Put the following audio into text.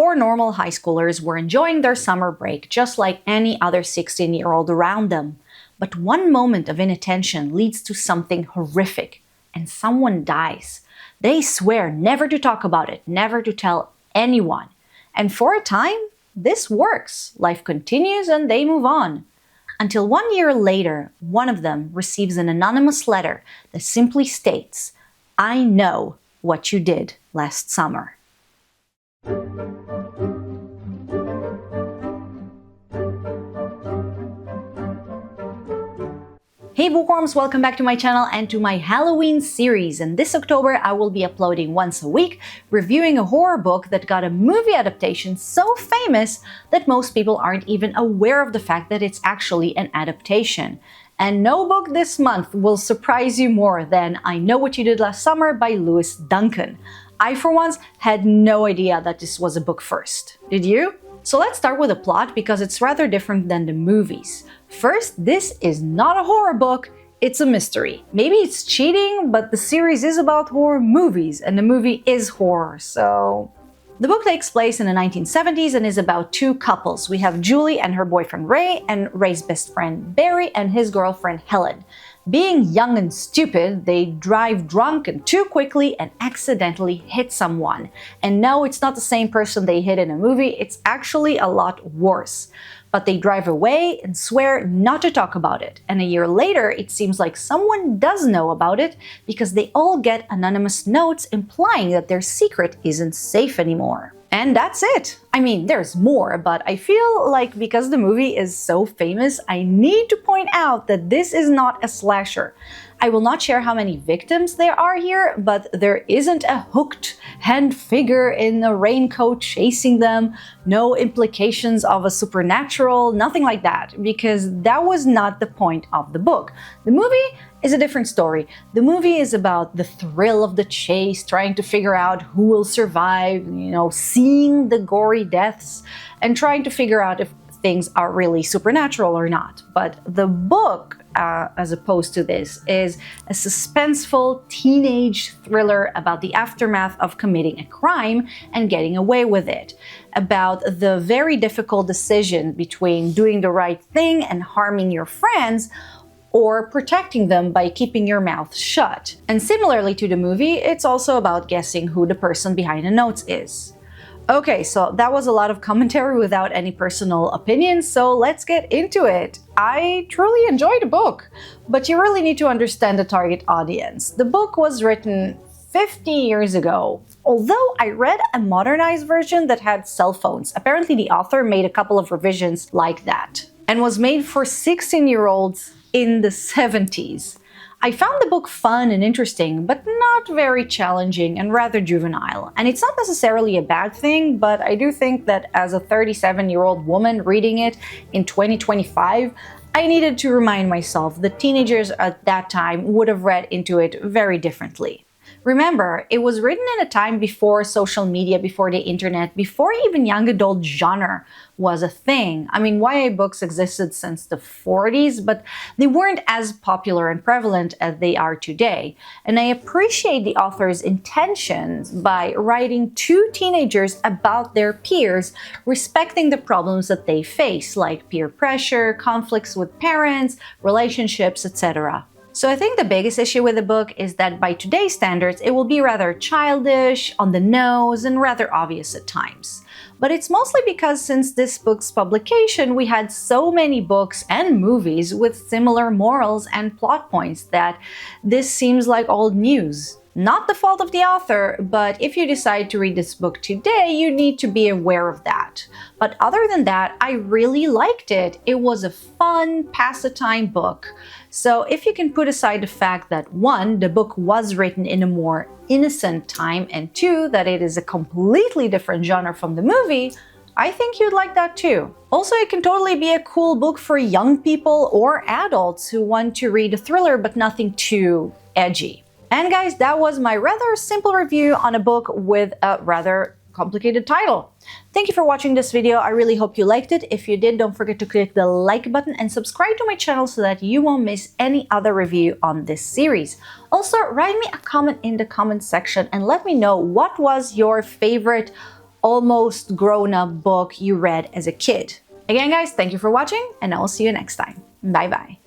Four normal high schoolers were enjoying their summer break just like any other 16-year-old around them. But one moment of inattention leads to something horrific, and someone dies. They swear never to talk about it, never to tell anyone. And for a time, this works. Life continues and they move on. Until 1 year later, one of them receives an anonymous letter that simply states, "I know what you did last summer." Hey bookworms, welcome back to my channel and to my Halloween series. And this October I will be uploading once a week, reviewing a horror book that got a movie adaptation so famous that most people aren't even aware of the fact that it's actually an adaptation. And no book this month will surprise you more than I Know What You Did Last Summer by Lois Duncan. I, for once, had no idea that this was a book first. Did you? So let's start with the plot because it's rather different than the movies. First, this is not a horror book, it's a mystery. Maybe it's cheating, but the series is about horror movies and the movie is horror, so... The book takes place in the 1970s and is about two couples. We have Julie and her boyfriend Ray, and Ray's best friend Barry and his girlfriend Helen. Being young and stupid, they drive drunk and too quickly and accidentally hit someone. And no, it's not the same person they hit in a movie, it's actually a lot worse. But they drive away and swear not to talk about it. And a year later, it seems like someone does know about it because they all get anonymous notes implying that their secret isn't safe anymore. And that's it. I mean, there's more, but I feel like because the movie is so famous, I need to point out that this is not a slasher. I will not share how many victims there are here, but there isn't a hooked hand figure in a raincoat chasing them, no implications of a supernatural, nothing like that, because that was not the point of the book. The movie is a different story. The movie is about the thrill of the chase, trying to figure out who will survive, seeing the gory deaths, and trying to figure out if things are really supernatural or not. But the book, as opposed to this, is a suspenseful teenage thriller about the aftermath of committing a crime and getting away with it, about the very difficult decision between doing the right thing and harming your friends, or protecting them by keeping your mouth shut. And similarly to the movie, it's also about guessing who the person behind the notes is. Okay, so that was a lot of commentary without any personal opinions, so let's get into it. I truly enjoyed the book, but you really need to understand the target audience. The book was written 50 years ago. Although I read a modernized version that had cell phones, apparently the author made a couple of revisions like that, and was made for 16-year-olds in the 70s. I found the book fun and interesting, but not very challenging and rather juvenile. And it's not necessarily a bad thing, but I do think that as a 37-year-old woman reading it in 2025, I needed to remind myself that teenagers at that time would have read into it very differently. Remember, it was written in a time before social media, before the internet, before even young adult genre was a thing. I mean, YA books existed since the 40s, but they weren't as popular and prevalent as they are today. And I appreciate the author's intentions by writing to teenagers about their peers, respecting the problems that they face, like peer pressure, conflicts with parents, relationships, etc. So I think the biggest issue with the book is that by today's standards, it will be rather childish, on the nose, and rather obvious at times. But it's mostly because since this book's publication, we had so many books and movies with similar morals and plot points that this seems like old news. Not the fault of the author, but if you decide to read this book today, you need to be aware of that. But other than that, I really liked it. It was a fun, pass-the-time book. So if you can put aside the fact that 1, the book was written in a more innocent time, and 2, that it is a completely different genre from the movie, I think you'd like that too. Also, it can totally be a cool book for young people or adults who want to read a thriller but nothing too edgy. And guys, that was my rather simple review on a book with a rather complicated title. Thank you for watching this video. I really hope you liked it. If you did, don't forget to click the like button and subscribe to my channel so that you won't miss any other review on this series. Also, write me a comment in the comment section and let me know what was your favorite almost grown-up book you read as a kid. Again, guys, thank you for watching, and I will see you next time. Bye bye.